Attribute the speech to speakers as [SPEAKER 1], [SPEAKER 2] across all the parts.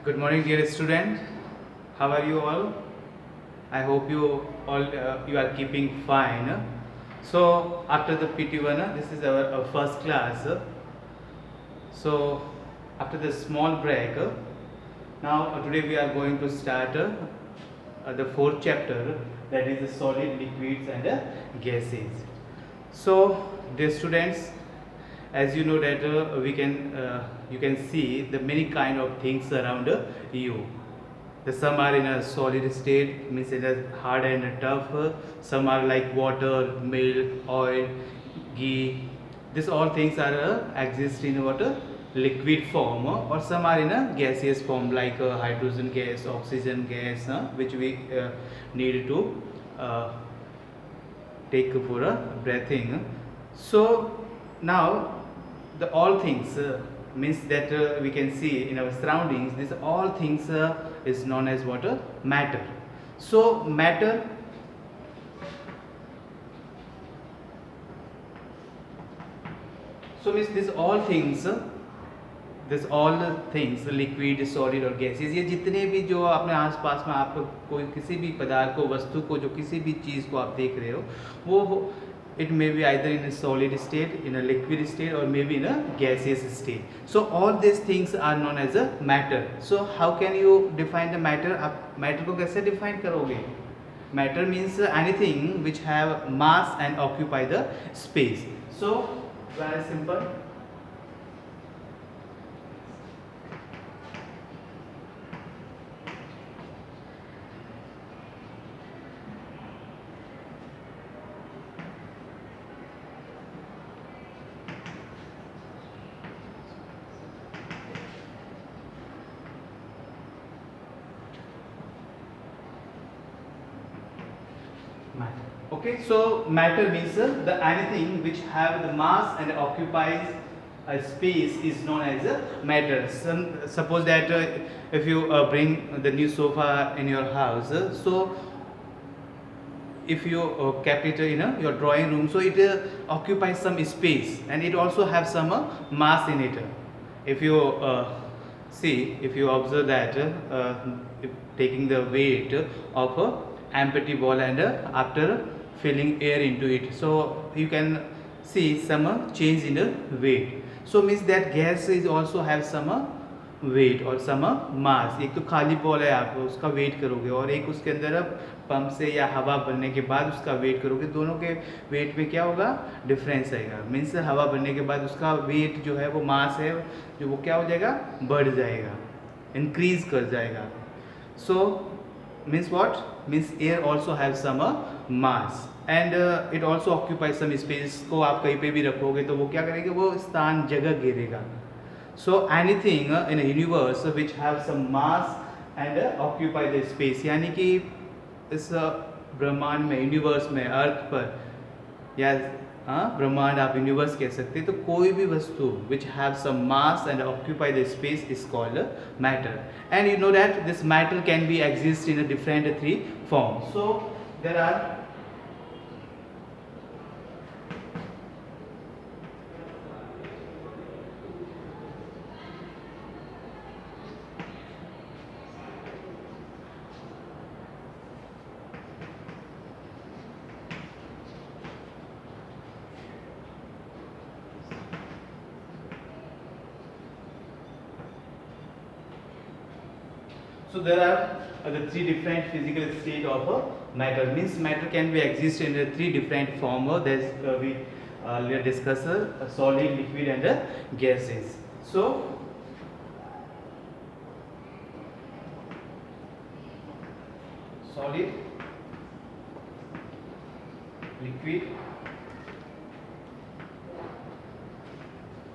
[SPEAKER 1] Good morning, dear student. How are you all? I hope you are keeping fine. So after the PT1, this is our first class. So after the small break, now today we are going to start the fourth chapter, that is the solid, liquids and gases. So dear students, as you know that you can see the many kind of things around you. The some are in a solid state, means it is hard and tough. Some are like water, milk, oil, ghee. These all things are exist in what liquid form, or some are in a gaseous form like hydrogen gas, oxygen gas, which we need to uh, take for a breathing. So now the all things means that we can see in our surroundings. This all things is known as what matter. So matter, so means this all things liquid, solid और gases, ये जितने भी जो अपने आसपास में आप कोई किसी भी पदार्थ को, वस्तु को, जो किसी भी चीज़ को आप देख रहे हो, वो it may be either in a solid state, in a liquid state, or maybe in a gaseous state. So all these things are known as a matter. So how can you define the matter? आप matter को कैसे define करोगे? Matter means anything which have mass and occupy the space. So very simple. Matter. Okay, so matter means the anything which have the mass and occupies a space is known as a matter. Suppose that if you bring the new sofa in your house, so if you kept it in your drawing room, so it occupies some space and it also has some mass in it. If you see, if you observe that if taking the weight of a empty ball and after filling air into it, so you can see some change in the weight. So means that gas is also have some weight और some मास. एक तो खाली ball है, आप उसका wait करोगे, और एक उसके अंदर आप पंप से या हवा भरने के बाद उसका वेट करोगे. दोनों के वेट में क्या होगा, डिफरेंस आएगा. मीन्स हवा भरने के बाद उसका वेट जो है वो मास है जो वो क्या हो जाएगा, बढ़ जाएगा, इंक्रीज कर जाएगा. So means what, means air also have some mass and it also occupies some space. को आप कहीं पे भी रखोगे तो वो क्या करेगा, वो स्थान जगह घेरेगा. So anything in a universe which have some mass and occupy the space, यानी कि इस ब्रह्मांड में, यूनिवर्स में, अर्थ पर, या ब्रह्मांड आप यूनिवर्स कह सकते हैं, तो कोई भी वस्तु which have some mass and occupy the space is called matter. And you know that this matter can be exist in a different three forms. So there are So there are the three different physical state of matter. Means matter can be exist in the three different form. There's we earlier discussed solid, liquid and gases. So solid, liquid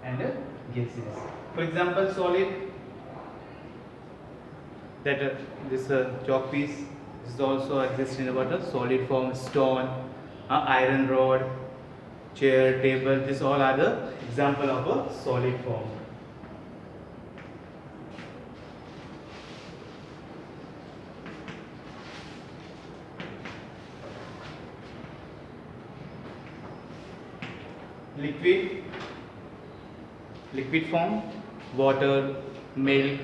[SPEAKER 1] and gases. For example, solid, that this chalk piece is also exists in what a solid form. Stone, iron rod, chair, table, this all are the example of a solid form. Liquid form, water, milk,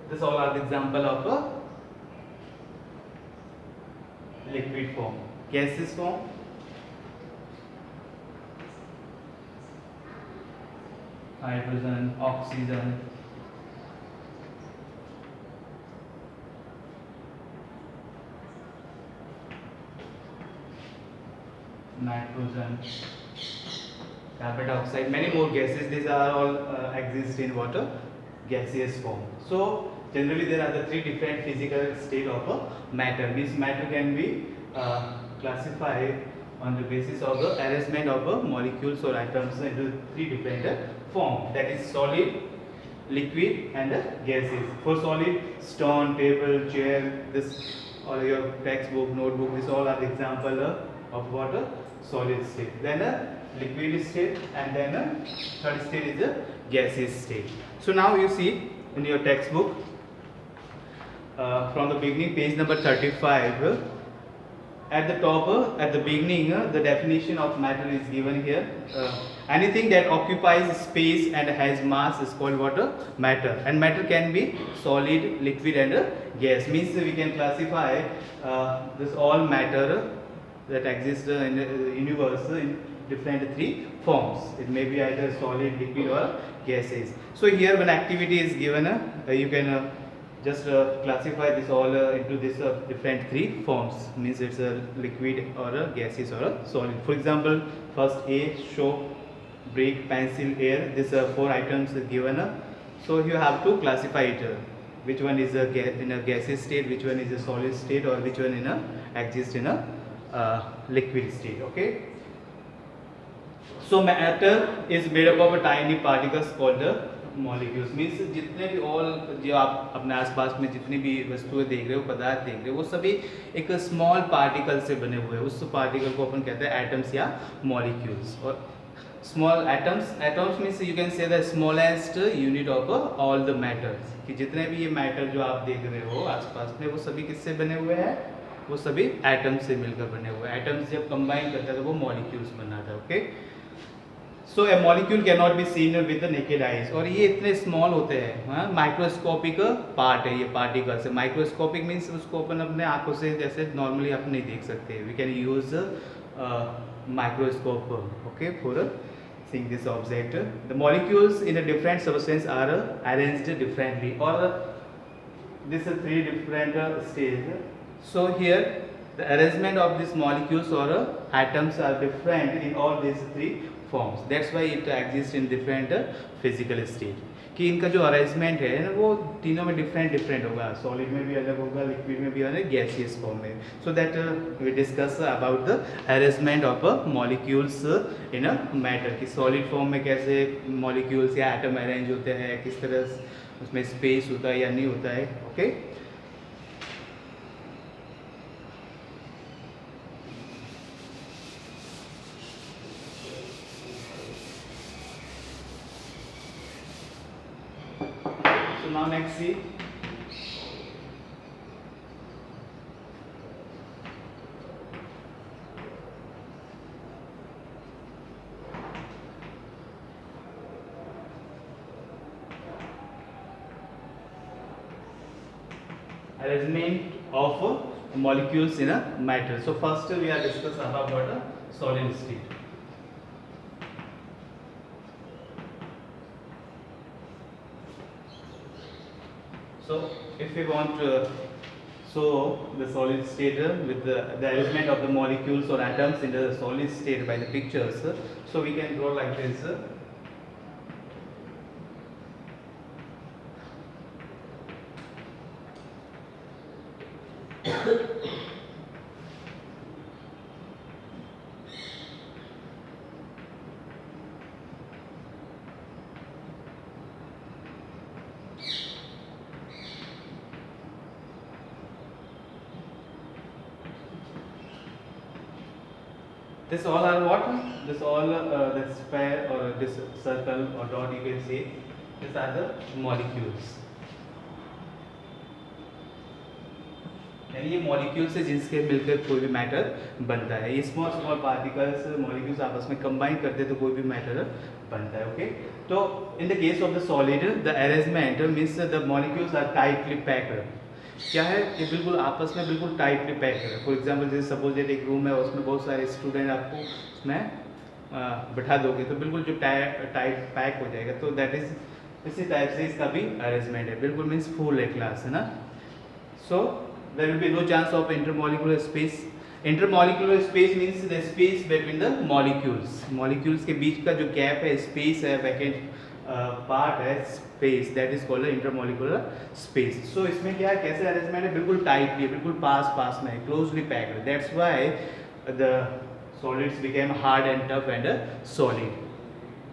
[SPEAKER 1] This all are the example of a liquid form. Gaseous form, hydrogen, oxygen, nitrogen, carbon dioxide, many more gases. These are all exist in water, gaseous form. So generally there are the three different physical state of a matter. Means matter can be classified on the basis of the arrangement of molecules or atoms into three different form. That is solid, liquid, and gases. For solid, stone, table, chair, this or your textbook, notebook. This all are the example of water. Solid state, then a liquid state, and then a third state is a gaseous state. So now you see in your textbook from the beginning, page number 35, at the top, at the beginning, the definition of matter is given here. Anything that occupies space and has mass is called what? Matter. And matter can be solid, liquid, and gas. Means we can classify this all matter that exists in the universe in different three forms. It may be either solid, liquid, or gases. So here when activity is given, you can just classify this all into this different three forms. Means it's a liquid or a gaseous or a solid. For example, first A, show, break, pencil, air. These four items are given. So you have to classify it. Which one is in a gaseous state, which one is a solid state, or which one in a exists in a liquid state. Okay. So matter is made up of a tiny particles called molecules. Means जितने भी all जो आप अपने आसपास में जितनी भी वस्तुएं देख रहे हो, पदार्थ देख रहे हो, वो सभी एक स्मॉल पार्टिकल से बने हुए हैं. उस पार्टिकल को अपन कहते हैं एटम्स या मॉलिक्यूल्स. और small atoms means you can say the smallest unit of all the matters. कि जितने भी ये मैटर जो आप देख रहे हो आसपास में, वो सभी किससे बने हुए हैं? वो सभी एटम्स से मिलकर बने हुए हैं. एटम्स जब कंबाइन करता है तो वो मॉलिक्यूल्स बनाता है. Okay. So A molecule can not be seen with the naked eyes. और ये इतने स्मॉल होते हैं, माइक्रोस्कोपिक पार्ट है ये पार्टिकल से. माइक्रोस्कोपिक मीन्स उसको अपन अपने आंखों से जैसे नॉर्मली आप नहीं देख सकते. We can use microscope okay for seeing this object. The molecules in a different substance are arranged differently, or this is three different stages. So here the arrangement of these molecules or atoms are different in all these three forms. That's why it exists in different physical state. कि इनका जो arrangement है ना वो तीनों में different होगा. Solid में भी अलग होगा, लिक्विड में भी अलग, गैसियस फॉर्म में. So that we discuss about the arrangement of molecules in a matter. कि सॉलिड फॉर्म में कैसे मॉलिक्यूल्स या एटम अरेंज होते हैं, किस तरह उसमें स्पेस होता है या नहीं होता है. Okay. So now next see arrangement of molecules in a matter. So first we are discuss about a solid state. So if we want to show the solid state with the arrangement of the molecules or atoms in the solid state by the pictures, so we can draw like this. This all are what? This all the sphere or this circle or dot you can say. These are the molecules. यानी ये molecule से जिनके मिलकर कोई भी matter बनता है. ये स्मॉल पार्टिकल्स मॉलिक्यूल्स आपस में कंबाइन करते तो कोई भी मैटर बनता है. ओके, तो in the case of the solid the arrangement means the molecules are tightly packed. क्या है, ये बिल्कुल आपस में बिल्कुल टाइटली पैक्ड है. फॉर एग्जांपल जैसे सपोज दैट एक रूम है, उसमें बहुत सारे स्टूडेंट आपको उसमें बैठा दोगे तो बिल्कुल जो टाइट पैक हो जाएगा. तो दैट इज इसी टाइप से इसका भी अरेंजमेंट है. बिल्कुल मीन्स फुल है क्लास, है ना. So there will be no chance of intermolecular space. Intermolecular space means the space between the molecules. Molecules के बीच का जो गैप है, स्पेस है, वैकेंट पार्ट है, space, that is called intermolecular space. So इसमें क्या है, कैसे अरेंजमेंट है, बिल्कुल टाइटली, बिल्कुल पास पास में है, closely packed. That's why the solids became hard and tough and solid.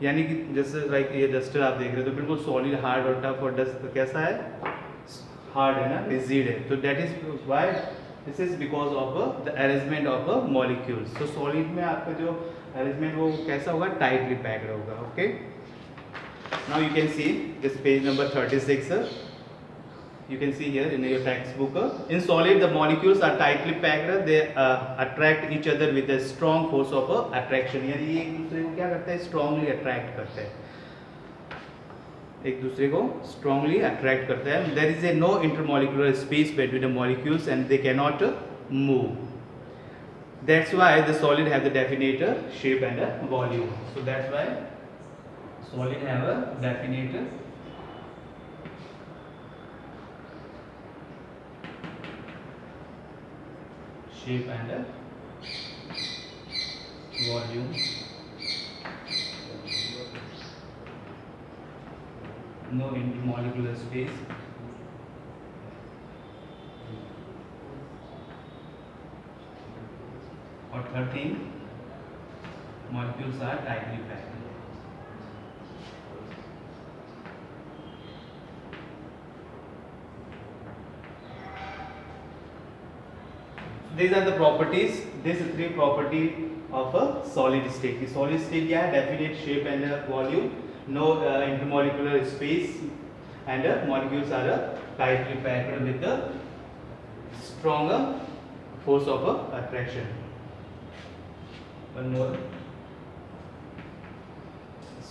[SPEAKER 1] यानी कि जैसे लाइक ये डस्टर आप देख रहे हो तो बिल्कुल सॉलिड, हार्ड और टफ. और डस्ट कैसा है, हार्ड है ना, रिजिड है. तो that is why this is because of the arrangement of molecules. तो सॉलिड में आपका जो अरेंजमेंट वो कैसा होगा, टाइटली पैक्ड होगा. Okay, now you can see this page number 36. You can see here in your textbook, in solid the molecules are tightly packed. They attract each other with a strong force of attraction. यानी ये एक दूसरे को क्या करते हैं, strongly attract करते हैं, एक दूसरे को strongly attract करते हैं. There is a no intermolecular space between the molecules and they cannot move. That's why the solid have the definite shape and volume. So that's why solid have a definite shape and volume. No intermolecular space. और 13 molecules are tightly packed. These are the properties. These three property of a solid state. The solid state क्या है, definite shape and volume, no intermolecular space, and molecules are tightly packed with a stronger force of attraction. One more,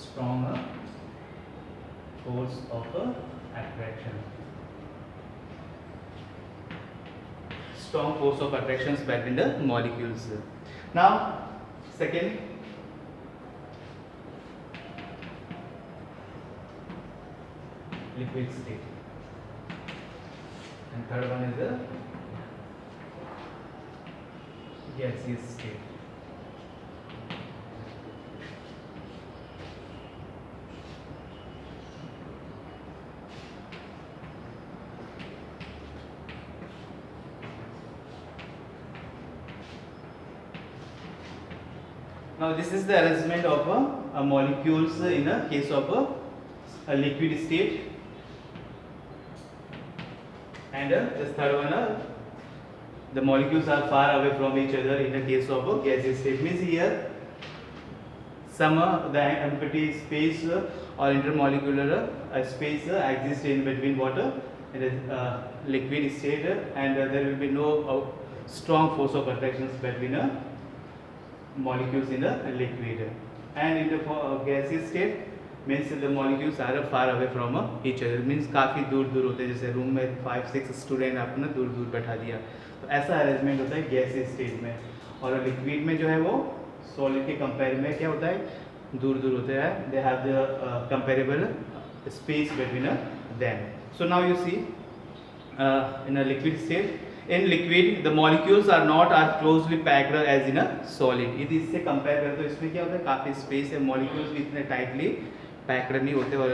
[SPEAKER 1] stronger force of attraction. Strong force of attractions between the molecules. Now second, liquid state, and third one is the gaseous state. Now this is the arrangement of molecules in a case of a liquid state, and this third one, the molecules are far away from each other in the case of a gaseous state. Means here some the empty space or intermolecular space exists in between water and liquid state, and there will be no strong force of attractions between molecules in the liquid. And in the gaseous state means the molecules are far away from each other. Means काफ़ी दूर दूर होते हैं. जैसे room में 5-6 student आपने दूर दूर बैठा दिया, तो ऐसा अरेंजमेंट होता है गैसियस स्टेट में. और लिक्विड में जो है वो सॉलिड के कंपेयर में क्या होता है, दूर दूर होते हैं. They have the comparable space between them. So now you see in a liquid state, in liquid the molecules are not are closely packed as in a solid. यदि इससे कंपेयर करें तो इसमें क्या होता है, काफ़ी स्पेस है, मॉलिक्यूल्स भी इतने टाइटली पैक्ड नहीं होते, और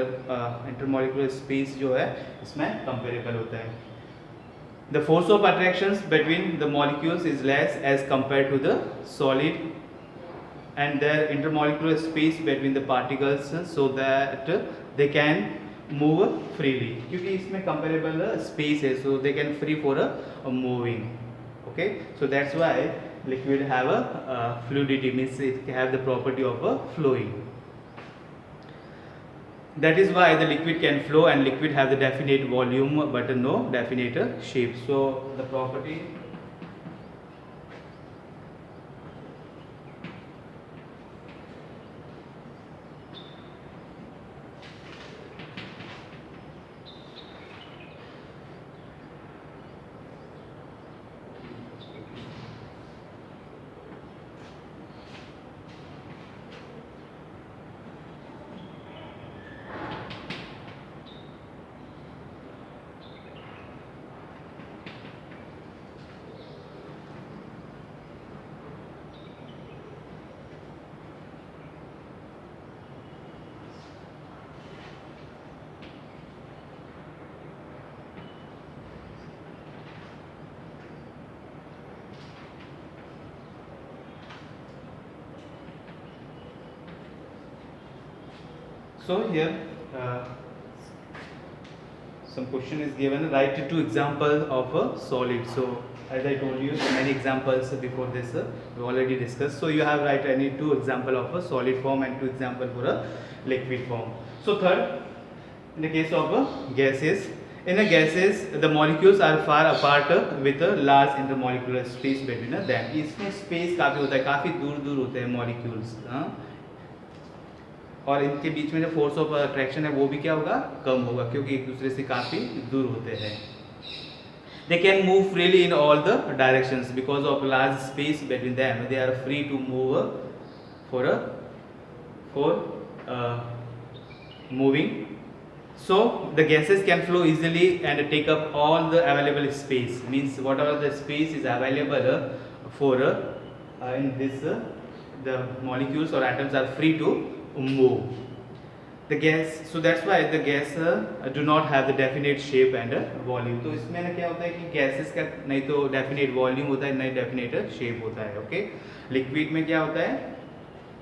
[SPEAKER 1] इंटरमॉलिक्यूलर स्पेस जो है इसमें कंपेरेबल होता है. The force of attractions between the molecules is less as compared to the solid, and their intermolecular space between the particles so that they can move freely, क्योंकि इसमें कंपेरेबल स्पेस है, so they can free for moving. Okay, so that's why liquid have a fluidity, means it have the property of flowing. That is why the liquid can flow and liquid have the definite volume but no definite shape. So the property So here some question is given, write two examples of a solid. So as I told you, many examples before this we already discussed. So you have write any two example of a solid form and two example for a liquid form. So third, in the case of gases, in a gases the molecules are far apart with a large intermolecular space between them. इसमें space काफ़ी होता है, काफ़ी दूर दूर होते हैं molecules, और इनके बीच में जो फोर्स ऑफ अट्रैक्शन है वो भी क्या होगा, कम होगा, क्योंकि एक दूसरे से काफ़ी दूर होते हैं. They can move freely in all the directions because of large space between them. They are free to move for moving. So the gases can flow easily and take up all the available space. Means whatever the space is available for in this the molecules or atoms are free to move. The gas, so that's why the gas do not have the definite shape and volume. तो इसमें ना क्या होता है कि gases का नहीं तो definite volume होता है, नहीं definite shape होता है. Okay, liquid में क्या होता है?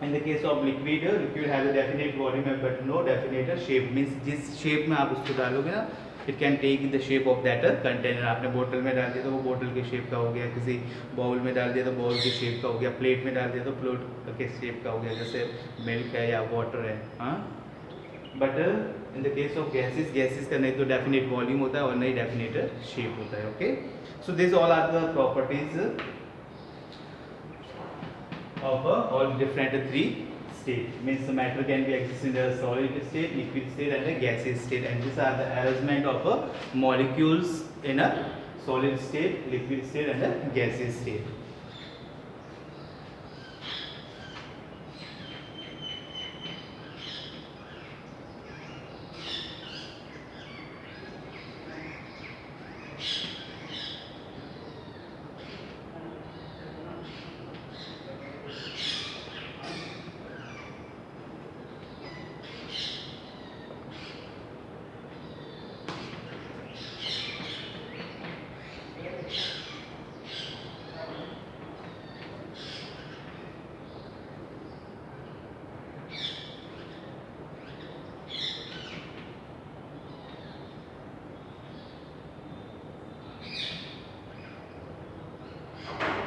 [SPEAKER 1] In the case of liquid, liquid has a definite volume but no definite shape. Means जिस shape में आप उसको डालोगे ना, it can take the shape of that container. आपने बोतल में डाल दिया तो वो बोतल के शेप का हो गया, किसी बाउल में डाल दिया तो बाउल के शेप का हो गया, प्लेट में डाल दिया तो प्लेट के शेप का हो गया, जैसे मिल्क है या वाटर है. हाँ, but in the case of gases, gases का नहीं तो डेफिनेट वॉल्यूम होता है और नहीं डेफिनेट शेप होता है. Okay, so this all are the properties of all different three state. Means the matter can be exist in the solid state, liquid state and a gaseous state, and these are the arrangement of molecules in a solid state, liquid state and a gaseous state.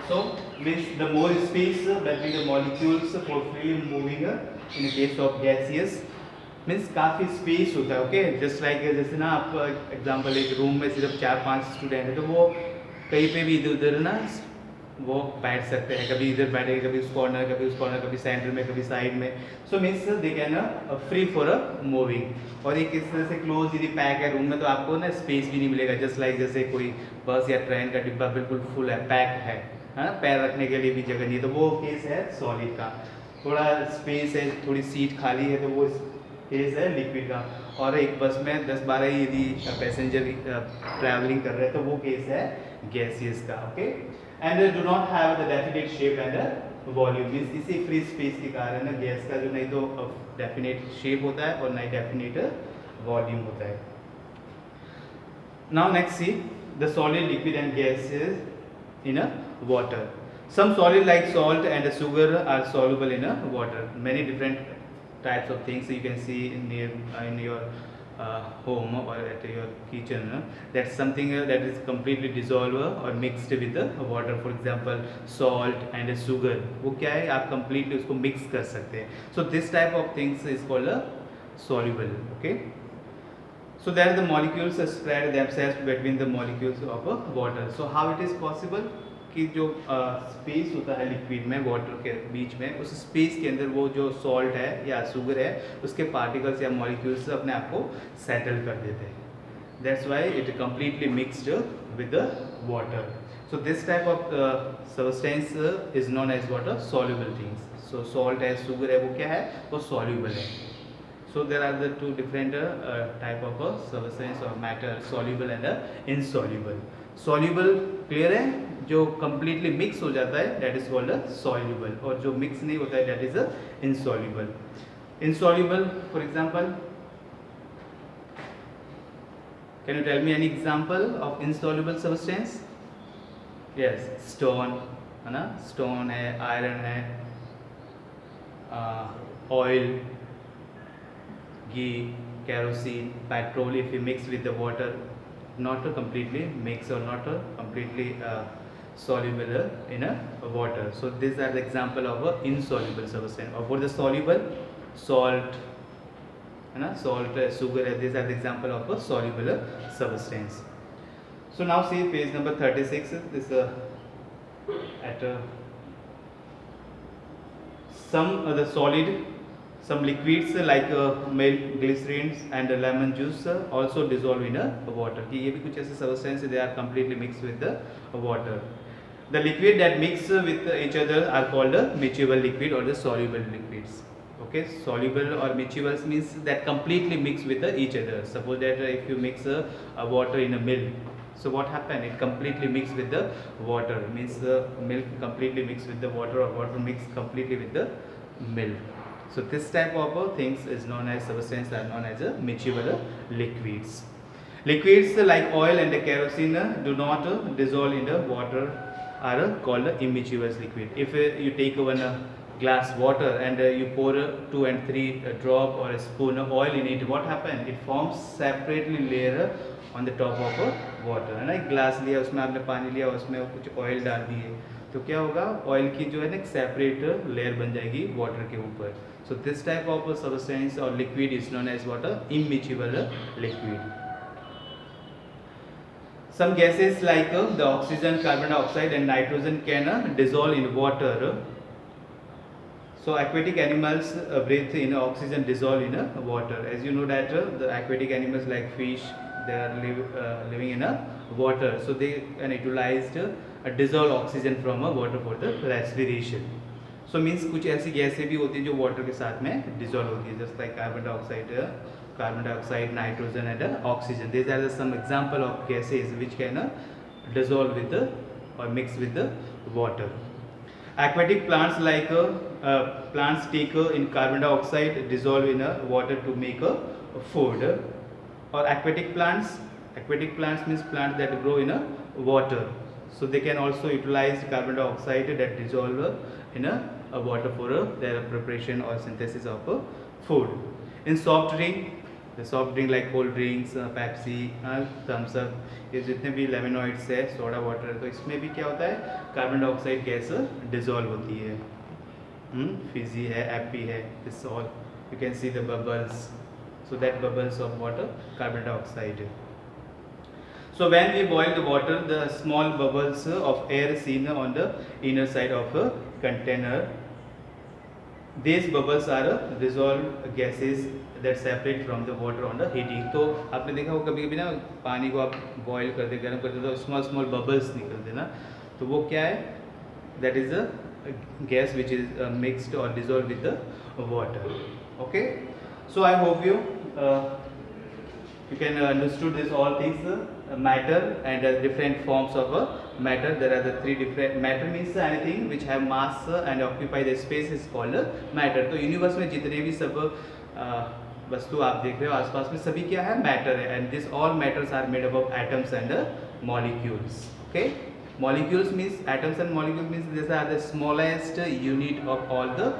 [SPEAKER 1] So means the more space between the molecules for free moving in the case of gaseous, means काफ़ी space होता है. Okay, just like जैसे ना आप example एक room में सिर्फ 4-5 student है तो वो कहीं पे भी इधर उधर ना वो बैठ सकते हैं, कभी इधर बैठे, कभी उस कॉर्नर, कभी उस कॉर्नर, कभी सेंटर में, कभी साइड में. So means they can free for moving. और एक इस तरह से क्लोज यदि पैक है रूम में तो आपको ना स्पेस भी नहीं मिलेगा. जस्ट लाइक जैसे कोई बस या ट्रेन का डिब्बा बिल्कुल फुल है, पैक है, पैर रखने के लिए भी जगह नहीं है, तो वो केस है सॉलिड का. थोड़ा स्पेस है, थोड़ी सीट खाली है, तो वो केस है लिक्विड का. और एक बस में 10-12 यदि पैसेंजर ट्रैवलिंग कर रहे हैं तो वो केस है गैसियस का. Okay, and do not have the definite shape and volume. Means इसी फ्री स्पेस के कारण गैस का जो नहीं तो डेफिनेट शेप होता है और नहीं डेफिनेट वॉल्यूम होता है. Now next see the solid, liquid and gases in water. Some solid like salt and sugar are soluble in water. Many different types of things you can see in your home or at your kitchen. That's something that is completely dissolved or mixed with water. For example, salt and sugar. वो क्या है, आप completely उसको mix कर सकते हैं. So this type of things is called soluble. Okay. So that the molecules spread themselves between the molecules of water. So how it is possible? कि जो स्पेस होता है लिक्विड में वाटर के बीच में, उस स्पेस के अंदर वो जो सॉल्ट है या शुगर है उसके पार्टिकल्स या मॉलिक्यूल्स अपने आप को सेटल कर देते हैं. That's why it completely mixed with the water. So this type of substance is known as water soluble things. So salt है, शुगर है, वो क्या है, वो सॉल्युबल है. So there are the two different type of substance or matter, soluble and insoluble. Soluble clear है, जो completely mix हो जाता है that is called soluble, और जो mix नहीं होता है that is insoluble. Insoluble, for example, can you tell me any example of insoluble substance? Yes, stone है ना, stone है, iron है, oil, ghee, kerosene, petrol, if you mix with the water, not completely mix or not completely soluble in a water. So these are the example of a insoluble substance. Or for the soluble, salt, salt, sugar, these are the example of a soluble substance. So now see page number 36. This at some the solid, some liquids like milk, glycerins and lemon juice also dissolve in water. कि ये भी कुछ ऐसे substance they are completely mixed with the water. The liquid that mix with each other are called miscible liquid or the soluble liquids. Okay, soluble or miscible means that completely mix with each other. Suppose that if you mix water in a milk, so what happened? It completely mixed with the water. Means the milk completely mixed with the water or water mixed completely with the milk. So this type of things is known as substance are known as miscible liquids. Liquids like oil and kerosene do not dissolve in the water are called immiscible liquid. If you take one glass water and you pour 2 and 3 drop or a spoon of oil in it, what happens? It forms separately layer on the top of water है ना. एक glass लिया, उसमें आपने पानी लिया, उसमें कुछ ऑयल डाल दिए, तो क्या होगा? ऑयल की जो है ना एक सेपरेट लेयर बन जाएगी वाटर के ऊपर. So this type of substance और liquid is known as water immiscible liquid. Some gases like the oxygen, carbon dioxide and nitrogen can dissolve in water. So aquatic animals breathe in oxygen, dissolve in water. As you know that the aquatic animals like fish, they are living in water, so they can utilize dissolve oxygen from water for the respiration. So means कुछ ऐसी गैसें भी होती हैं जो water के साथ में dissolve होती है, just like carbon dioxide, nitrogen and oxygen. These are some example of gases which can dissolve with or mix with the water. Aquatic plants like plants take in carbon dioxide, dissolve in water to make food. Or aquatic plants means plants that grow in water, so they can also utilize carbon dioxide that dissolve in water for their preparation or synthesis of food. In soft drink, the soft drink like cold drinks, Pepsi, Thums Up, ये जितने भी लेमोनॉइड्स है, soda water है, तो इसमें भी क्या होता है? कार्बन डाइऑक्साइड गैस डिजोल्व होती है. फिजी है, एपी है, this all you can see the bubbles. So that bubbles of water, carbon dioxide. So when we boil the water, the small bubbles of air seen on the inner side of a container. These bubbles are dissolved gases that separate from the water on the heating. तो आपने देखा हो कभी कभी ना पानी को आप बॉयल करते गर्म करते तो स्मॉल बबल्स निकलते ना, तो वो क्या है? That is a gas which is mixed or dissolved with the water. Okay, so I hope you can understood this all things, matter and different forms of matter. There are the three different. Matter means anything which have mass and occupy the space is called matter. तो universe में जितने भी सब वस्तु आप देख रहे हो आसपास में, सभी क्या है? मैटर है. And this all matters are made up of atoms and molecules. Okay, molecules means atoms and molecules means these are the smallest unit of all the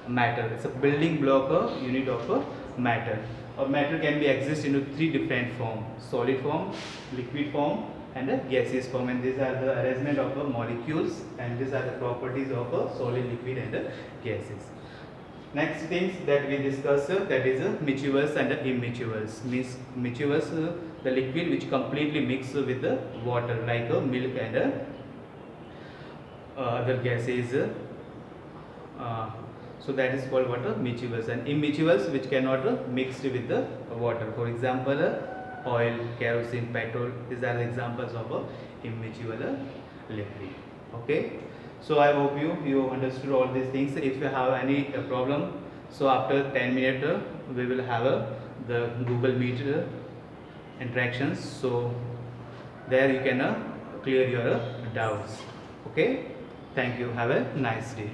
[SPEAKER 1] matter. It's a building block unit of matter. Or matter can be exist in three different form: solid form, liquid form and gaseous form. And these are the arrangement of molecules, and these are the properties of solid, liquid and gases. Next things that we discuss that is miscibles and immiscibles. Means miscibles, the liquid which completely mix with the water like milk and other gases. So that is called water miscibles. And immiscibles which cannot mix with the water. For example, oil, kerosene, petrol. These are the examples of immiscible liquid. Okay. So I hope you understood all these things. If you have any problem, so after 10 minutes we will have the Google Meet interactions. So there you can clear your doubts. Okay. Thank you. Have a nice day.